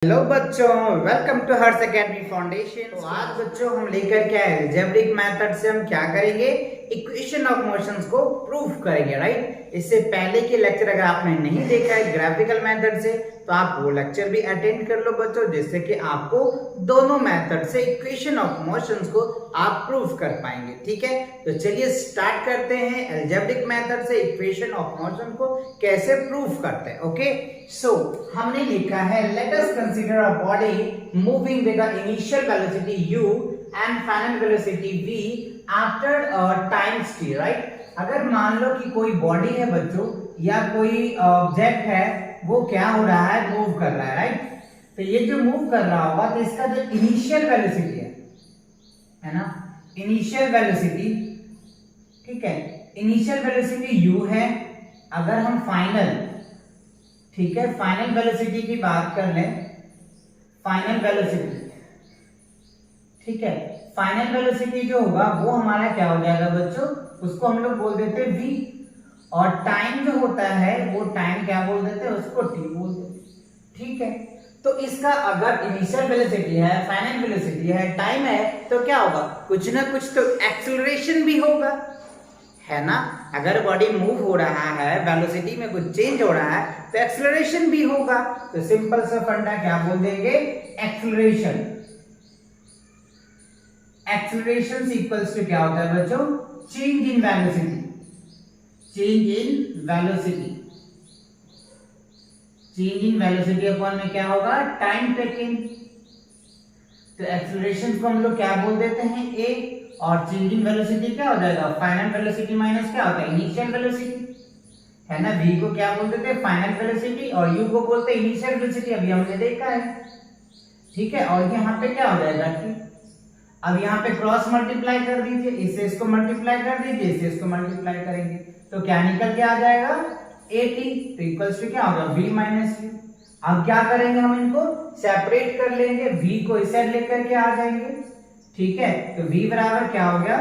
Hello बच्चों, welcome to Harsh Academy Foundation. तो आज बच्चों हम लेकर के आए अलजेब्रिक मेथड से हम क्या करेंगे, इक्वेशन ऑफ मोशंस को प्रूफ करेंगे। राइट, इससे पहले के लेक्चर अगर आपने नहीं देखा है ग्राफिकल मेथड से तो आप वो लेक्चर भी अटेंड कर लो बच्चों, जिससे कि आपको दोनों मेथड से इक्वेशन ऑफ मोशंस को आप प्रूफ कर पाएंगे। ठीक है, तो चलिए स्टार्ट करते हैं अलजेब्रिक मेथड से इक्वेशन ऑफ मोशन को कैसे प्रूफ करते हैं। ओके, सो हमने लिखा है let us consider a body moving with the initial velocity u and final velocity v after a time t। Right, अगर मान लो कि कोई बॉडी है बच्चों या कोई ऑब्जेक्ट है, वो क्या हो रहा है, मूव कर रहा है। राइट, तो ये जो मूव कर रहा होगा तो इसका जो इनिशियल वेलोसिटी है ना, इनिशियल वेलोसिटी, ठीक है, इनिशियल वेलोसिटी u है। अगर हम फाइनल, ठीक है, फाइनल वेलोसिटी की बात कर लें, फाइनल वेलोसिटी, ठीक है, फाइनल वेलोसिटी जो होगा वो हमारा क्या हो जाएगा बच्चों, उसको हम लोग बोल देते हैं v, और टाइम जो होता है वो टाइम क्या बोल देते हैं, उसको t बोल देते हैं। ठीक है, तो इसका अगर इनिशियल वेलोसिटी है, फाइनल वेलोसिटी है, टाइम है, तो क्या होगा, कुछ ना कुछ तो एक्सेलरेशन भी होगा, है ना। अगर बॉडी मूव हो रहा है, वेलोसिटी में कुछ चेंज हो रहा है, तो एक्सेलरेशन भी होगा। तो सिंपल सा फंडा क्या बोल देंगे, एक्सेलरेशन। एक्सेलरेशन इक्वल्स टू क्या होता है बच्चों, change in velocity, change in velocity, change in velocity upon में क्या होगा, टाइम टेकन। तो एक्सेलरेशन को हम लोग क्या बोल देते हैं, a, और चेंज इन वेलोसिटी क्या हो जाएगा, फाइनल वेलोसिटी माइनस क्या होता है, इनिशियल वेलोसिटी, है ना। v को क्या बोल देते हैं, फाइनल वेलोसिटी, और u को बोलते हैं इनिशियल वेलोसिटी, अभी हमने देखा है। ठीक है, और यहाँ पे क्या हो जाएगा t। अब यहाँ पे क्रॉस मल्टीप्लाई कर दीजिए, इससे इसको मल्टीप्लाई कर दीजिए, इससे इसको मल्टीप्लाई करेंगे तो क्या निकल के आ जाएगा, at, तो इक्वल्स टू क्या होगा, v माइनस u। अब क्या करेंगे, हम इनको सेपरेट कर लेंगे, v को इस साइड लेकर के आ जाएंगे। ठीक है, तो v बराबर क्या हो गया,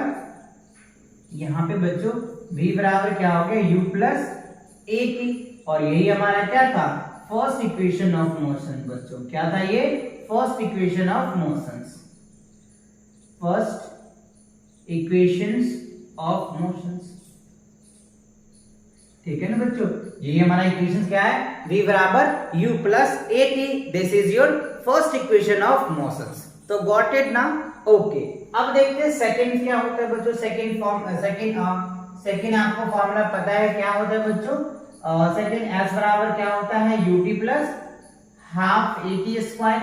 यहाँ पे बच्चों v बराबर क्या हो गया, u प्लस at, और यही हमारा क्या था, फर्स्ट इक्वेशन ऑफ मोशन। बच्चों क्या था ये, first equation of motions, first equations of motions. ठीक है ना बच्चों, ये हमारा इक्वेशन क्या है, v बराबर u plus at, this is your first equation of motions. तो गॉट इट ना, ओके। अब देखते हैं सेकंड क्या होता है बच्चों, सेकंड फॉर्म, सेकंड आपको फॉर्मूला पता है क्या होता है बच्चों, सेकंड s बराबर क्या होता है, ut plus half at square,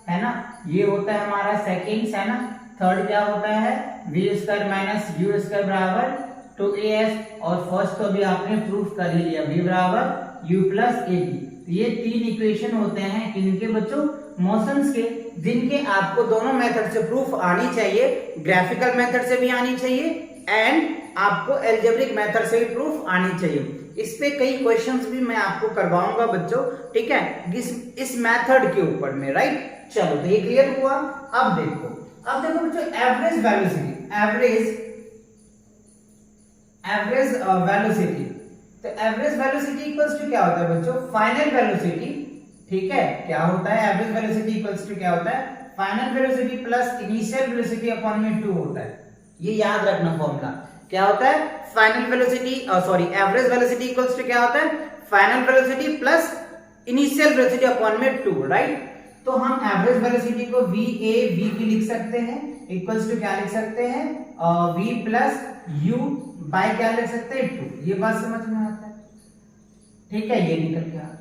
है ना, ये होता है हमारा सेकंड, है ना। थर्ड क्या होता है, v square minus u square बराबर 2as, और फर्स्ट तो भी आपने प्रूफ कर ही लिया, v बराबर u प्लस at। ये तीन इक्वेशन होते हैं किनके बच्चों, मोशंस के, जिनके आपको दोनों मेथड से प्रूफ आनी चाहिए, ग्राफिकल मेथड से भी आनी चाहिए एंड आपको अलजेब्रिक मेथड से भी प्रूफ आनी चाहिए। इस पे कई क्वेश्चंस भी मैं आपको करवाऊंगा बच्चों, ठीक है, इस मेथड के ऊपर में। राइट, चलो तो ये क्लियर हुआ। अब देखो बच्चों एवरेज वेलोसिटी, एवरेज वेलोसिटी, तो एवरेज वेलोसिटी इक्वल्स टू क्या होता है बच्चों, फाइनल वेलोसिटी। ठीक है, क्या होता है, एवरेज वेलोसिटी इक्वल्स टू क्या होता है, final velocity plus initial velocity upon में 2 होता है। ये याद रखना फॉर्मूला, क्या होता है, final velocity, sorry, average velocity equals to क्या होता है, final velocity plus initial velocity upon में 2। राइट, तो हम एवरेज वेलोसिटी को v की लिख सकते हैं, इक्वल्स टू क्या लिख सकते हैं, v प्लस u बाय क्या लिख सकते हैं, 2। ये बात समझ में आता है, ठीक है, ये निकल के आ गया।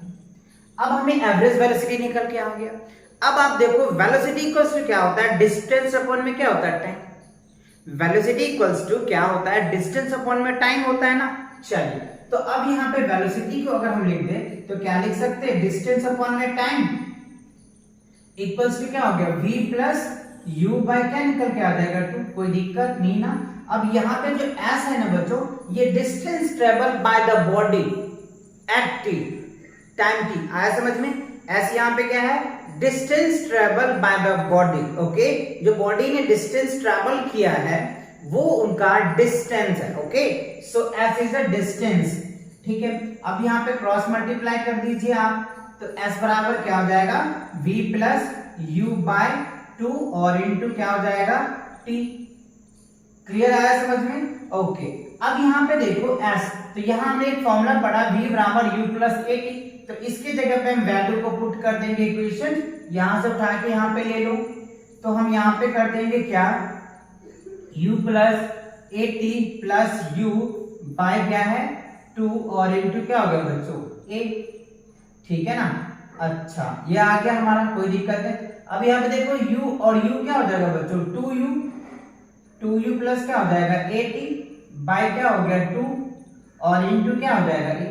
अब हमें एवरेज वेलोसिटी निकल के आ गया। अब आप देखो वेलोसिटी इक्वल्स टू क्या होता है, डिस्टेंस अपॉन में क्या होता है, टाइम। वेलोसिटी इक्वल्स टू क्या होता है, डिस्टेंस अपॉन में टाइम होता है ना। चलिए, तो अब यहाँ पे वेलोसिटी को अगर हम लिख दें तो क्या लिख सकते हैं, डिस्टेंस अपॉन में टाइम इक्वल्स टू क्या हो गया, v प्लस u बाय क्या निकल के आ जाएगा, 2। कोई दिक्कत नहीं ना। अब यहाँ पे जो s है ना बच्चों, ये distance travel by the body at t, time t, आया समझ में। s यहाँ पे क्या है, distance travel by the body. Okay, जो बॉडी ने डिस्टेंस ट्रेवल किया है वो उनका डिस्टेंस है। Okay, so s is a distance. ठीक है, अब यहाँ पे क्रॉस मल्टीप्लाई कर दीजिए आप, तो s बराबर क्या हो जाएगा v प्लस u बाय 2 और इंटू क्या हो जाएगा t। क्लियर आया समझ में? ओके अब यहाँ पे देखो s, तो यहाँ हमने एक फॉर्मूला पढ़ा v बराबर u प्लस at, तो इसकी जगह पे हम वैल्यू को पुट कर देंगे इक्वेशन, यहां से उठा के यहाँ पे ले लो। तो हम यहाँ पे कर देंगे क्या u plus at plus u by क्या है 2 और इंटू क्या हो गया बच्चों a। ठीक है ना? अच्छा ये आ गया हमारा, कोई दिक्कत है। अब यहाँ पे देखो u और u क्या हो जाएगा बच्चों 2u प्लस क्या हो जाएगा 80 बाय क्या हो गया 2 और इंटू क्या हो जाएगा a।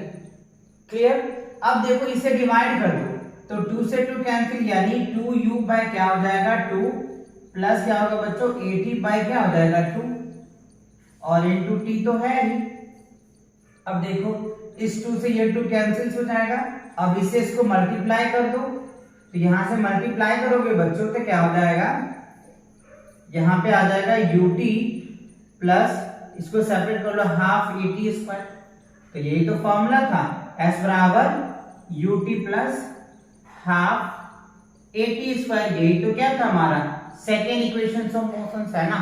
क्लियर? अब देखो इसे डिवाइड कर दो, तो 2 से 2 कैंसिल, यानी 2u बाय क्या हो जाएगा 2 प्लस क्या होगा बच्चों 80 बाय क्या हो जाएगा 2 और इंटू t तो है ही। अब देखो इस 2 से ये 2 कैंसिल हो जाएगा, अब इससे इसको मल्टीप्लाई कर दो, तो यहां से मल्टीप्लाई करोगे बच्चों तो क्या हो जाएगा, यहां पे आ जाएगा ut प्लस इसको सेपरेट कर लो हाफ at स्क्वायर। तो यही तो फॉर्मूला था, s बराबर ut plus half at square, यही तो क्या था हमारा सेकेंड इक्वेशन ऑफ मोशंस है ना।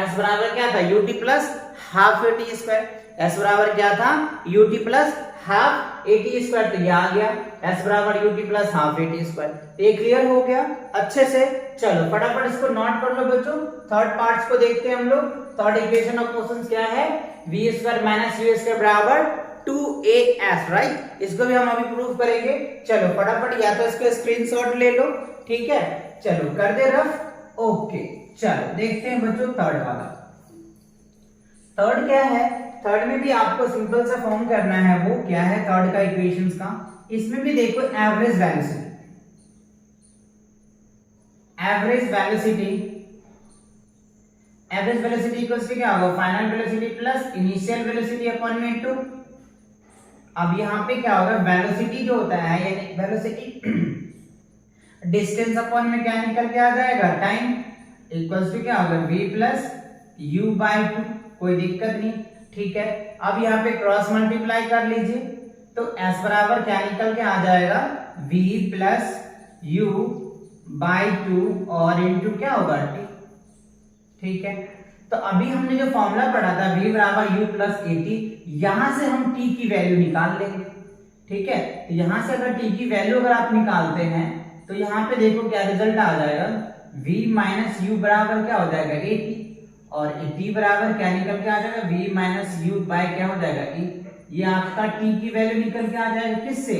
s बराबर क्या था ut plus half at square, s बराबर क्या था ut plus half at square, तो ये आ गया s बराबर ut plus half at square. ये क्लियर हो गया अच्छे से? चलो फटाफट इसको नोट कर लो बच्चों। थर्ड पार्ट्स को देखते हैं हम लोग। थर्ड इक्वेशन ऑफ मोशंस क्या है, v square minus u square बराबर 2as, राइट? इसको भी हम अभी प्रूव करेंगे। चलो फटाफट या तो इसको स्क्रीनशॉट ले लो, ठीक है? चलो कर दे रफ। ओके चलो देखते हैं बच्चों थर्ड वाला। थर्ड क्या है, थर्ड में भी आपको सिंपल सा फॉर्म करना है, वो क्या है थर्ड का इक्वेशंस का। इसमें भी देखो average velocity, average velocity equals to क्या होगा final velocity plus initial velocity upon में 2। अब यहाँ पे क्या होगा वेलोसिटी जो होता है, यानी वेलोसिटी डिस्टेंस अपॉन में क्या निकल के आ जाएगा टाइम, इक्वल्स टू क्या होगा v प्लस u बाय 2। कोई दिक्कत नहीं, ठीक है? अब यहाँ पे क्रॉस मल्टीप्लाई कर लीजिए, तो s बराबर क्या निकल के आ जाएगा v प्लस u बाय 2 और इंटू क्या होगा t। ठीक है? तो अभी हमने जो फॉर्मूला पढ़ा था v बराबर u प्लस at, यहां से हम t की वैल्यू निकाल लेंगे। ठीक है? तो यहां से अगर t की वैल्यू अगर आप निकालते हैं तो यहाँ पे देखो क्या रिजल्ट आ जाएगा, v माइनस u बराबर क्या हो जाएगा 80 और t बराबर क्या निकल के आ जाएगा v माइनस u बाय क्या हो जाएगा e। ये आपका t की वैल्यू निकल के आ जाएगा किससे,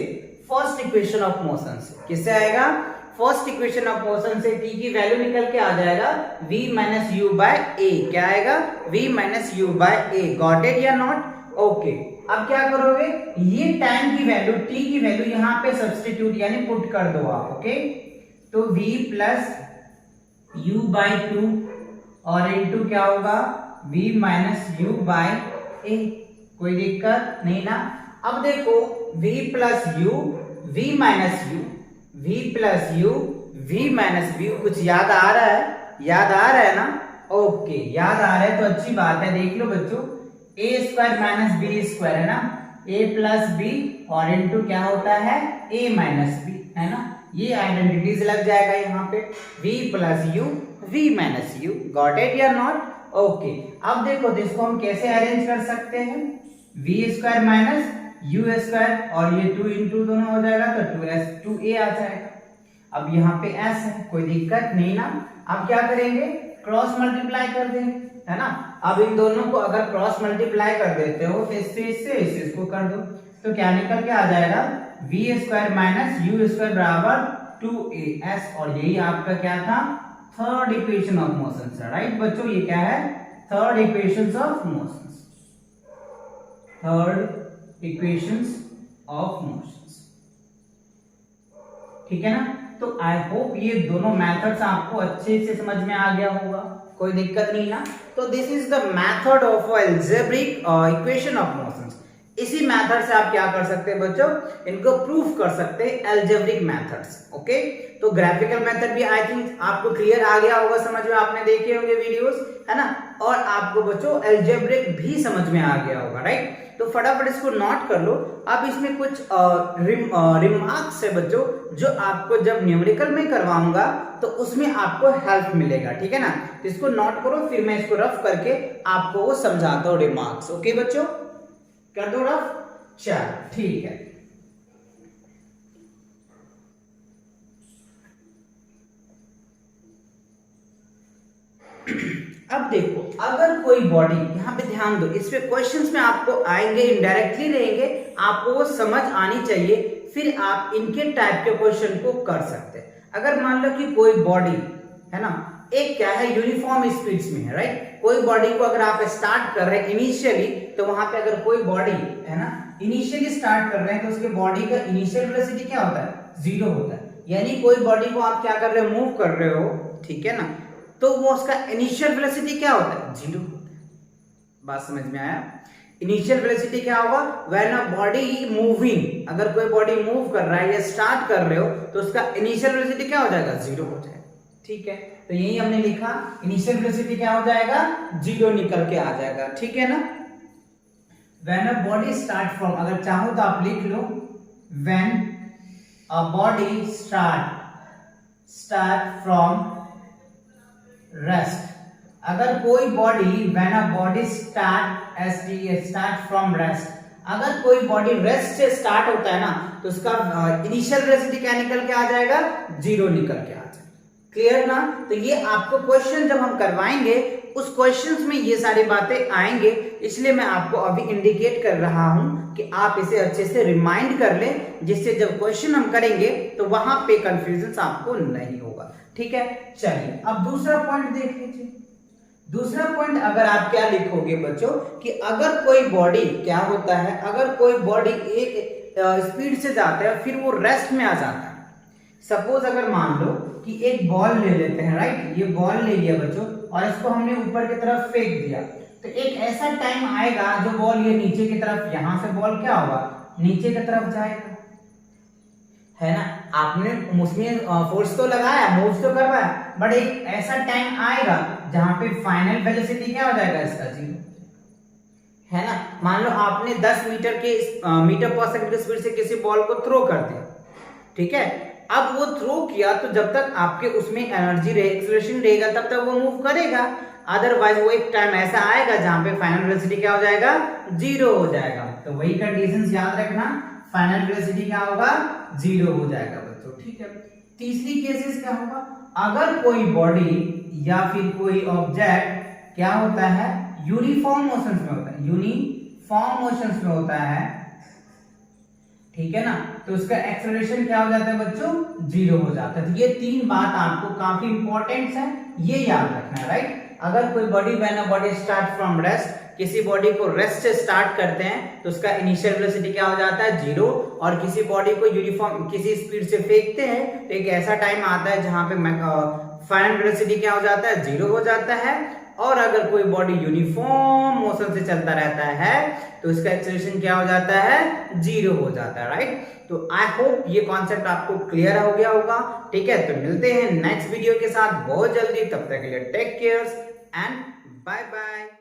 फर्स्ट इक्वेशन ऑफ मोशन से। किससे आएगा, फर्स्ट इक्वेशन ऑफ मोशन से t की वैल्यू निकल के आ जाएगा v minus u by a। क्या आएगा v minus u by a। Got it या नॉट? ओके अब क्या करोगे, ये टाइम की वैल्यू t की वैल्यू यहाँ पे सब्स्टिट्यूट यानी पुट कर दो आप। ओके तो v प्लस u बाय 2 और इंटू क्या होगा v minus u by a। कोई दिक्कत नहीं ना? अब देखो v plus u v minus u, v plus u v minus v, कुछ याद आ रहा है? याद आ रहा है ना? ओके याद आ रहा है तो अच्छी बात है। देख लो बच्चों a square minus b square है ना, a प्लस b और इंटू क्या होता है a माइनस b, है ना? ये आइडेंटिटीज लग जाएगा यहाँ पे, v plus u v minus u। Got it या नॉट? ओके अब देखो तो इसको हम कैसे अरेंज कर सकते हैं, v square minus u square और ये 2 इंटू दोनों हो जाएगा तो 2a आ जाएगा। अब यहाँ पे s है, कोई दिक्कत नहीं ना? अब क्या करेंगे, क्रॉस मल्टीप्लाई कर देंगे, है ना? अब इन दोनों को अगर क्रॉस मल्टीप्लाई कर देते हो तो इससे इसको कर दो, तो क्या निकल के आ जाएगा v square minus u square बराबर 2as। और यही आपका क्या था, third equation of motions, right बच्चों? ये क्या है, third equations of motions, third equations of motions. ठीक है ना? तो आई होप ये दोनों मेथड्स आपको अच्छे से समझ में आ गया होगा, कोई दिक्कत नहीं ना? तो this is the method of algebraic equation of motions. इसी मेथड से आप क्या कर सकते हैं बच्चों, इनको प्रूफ कर सकते हैं अलजेब्रिक मेथड्स। ओके, तो ग्राफिकल मेथड भी आई थिंक आपको क्लियर आ गया होगा, समझ में आपने देखे होंगे वीडियोस, है ना, और आपको बच्चों अलजेब्रिक भी समझ में आ गया होगा, राइट। तो फटाफट इसको नोट कर लो। अब इसमें कुछ रिमार्क्स है बच्चों जो आपको जब न्यूमेरिकल में करवाऊंगा तो उसमें आपको हेल्प मिलेगा, ठीक है ना। तो इसको नोट करो, फिर मैं इसको रफ करके आपको वो समझाता हूँ रिमार्क्स। ओके बच्चों, कर दो रफ, चलो ठीक है। अब देखो, अगर कोई बॉडी, यहाँ पे ध्यान दो, इस पे क्वेश्चंस में आपको आएंगे, इनडायरेक्टली रहेंगे, आपको वो समझ आनी चाहिए, फिर आप इनके टाइप के क्वेश्चन को कर सकते हैं। अगर मान लो कि कोई बॉडी है ना, एक क्या है यूनिफॉर्म स्पीड्स में है, राइट। कोई बॉडी को अगर आप स्टार्ट कर रहे हैं इनिशियली, तो वहां पे अगर कोई बॉडी है ना इनिशियली स्टार्ट कर रहे हैं तो उसके बॉडी का इनिशियल वेलोसिटी क्या होता है, 0 होता है। यानी कोई बॉडी को आप क्या कर रहे हो, मूव कर रहे हो, ठीक है ना, तो वो उसका इनिशियल वेलोसिटी क्या होता है, 0 होता है। बात समझ में आया। इनिशियल वेलोसिटी क्या होगा, व्हेन अ बॉडी मूविंग, अगर कोई बॉडी मूव कर रहा है या स्टार्ट कर रहे हो तो उसका इनिशियल वेलोसिटी क्या हो जाएगा, 0 हो जाएगा, ठीक है। तो यही हमने लिखा, इनिशियल वेलोसिटी क्या हो जाएगा, 0 निकल के आ जाएगा, ठीक है ना। When a body start from, अगर चाहो तो आप लिख लो, when a body start from rest. अगर कोई body, when a body start from rest, अगर कोई बॉडी रेस्ट से स्टार्ट होता है ना तो उसका इनिशियल वेलोसिटी क्या निकल के आ जाएगा, 0 निकल के आ जाएगा। क्लियर ना। तो ये आपको क्वेश्चन जब हम करवाएंगे उस क्वेश्चंस में ये सारी बातें आएंगे, इसलिए मैं आपको अभी इंडिकेट कर रहा हूं कि आप इसे अच्छे से रिमाइंड कर लें, जिससे जब क्वेश्चन हम करेंगे तो वहां पे कंफ्यूजन आपको नहीं होगा, ठीक है। चलिए अब दूसरा पॉइंट देख लीजिए। दूसरा पॉइंट अगर आप क्या लिखोगे बच्चों, कि अगर कोई बॉडी क्या होता है, अगर कोई बॉडी एक स्पीड से जाता है फिर वो रेस्ट में आ जाता है। सपोज अगर मान लो कि एक बॉल ले लेते हैं, राइट, ये बॉल ले लिया बच्चों और इसको हमने ऊपर की तरफ फेंक दिया, तो एक ऐसा टाइम आएगा जो बॉल ये नीचे की तरफ, यहां से बॉल क्या होगा, नीचे की तरफ जाएगा, है ना। आपने उसमें फोर्स तो लगाया, मूव तो करवाया, बट एक ऐसा टाइम आएगा जहां पे फाइनल वेलोसिटी क्या हो जाएगा, इसका 0, है ना। मान लो आपने 10 मीटर पर सेकंड की स्पीड से किसी बॉल को थ्रो कर दिया, ठीक है। अब वो थ्रो किया तो जब तक आपके उसमें एनर्जी एक्सेलरेशन रहेगा तब तक वो मूव करेगा, अदरवाइज वो एक टाइम ऐसा आएगा जहां पे फाइनल वेलोसिटी क्या हो जाएगा, 0 हो जाएगा। तो वही कंडीशंस याद रखना, फाइनल वेलोसिटी क्या होगा, 0 हो जाएगा बच्चों, ठीक है। तीसरी केसेस क्या होगा, अगर कोई बॉडी या फिर कोई ऑब्जेक्ट क्या होता है, यूनिफॉर्म मोशंस में होता है, यूनिफॉर्म मोशंस में होता है, ठीक है ना, तो उसका एक्सेलरेशन क्या हो जाता है बच्चों, 0 हो जाता है। तो ये 3 बात आपको काफी इंपॉर्टेंट है, ये याद रखना है, राइट। अगर कोई body, when a body start from rest, किसी बॉडी को रेस्ट से स्टार्ट करते हैं तो उसका इनिशियल वेलोसिटी क्या हो जाता है, 0, और किसी बॉडी को यूनिफॉर्म किसी स्पीड से फेंकते हैं तो एक ऐसा टाइम आता है जहां पे फाइनल वेलोसिटी क्या हो जाता है, 0 हो जाता है। और अगर कोई बॉडी यूनिफॉर्म मोशन से चलता रहता है तो इसका एक्सेलरेशन क्या हो जाता है, 0 हो जाता है, राइट। तो आई होप ये कॉन्सेप्ट आपको क्लियर हो गया होगा, ठीक है। तो मिलते हैं नेक्स्ट वीडियो के साथ बहुत जल्दी, तब तक के लिए take care and bye bye.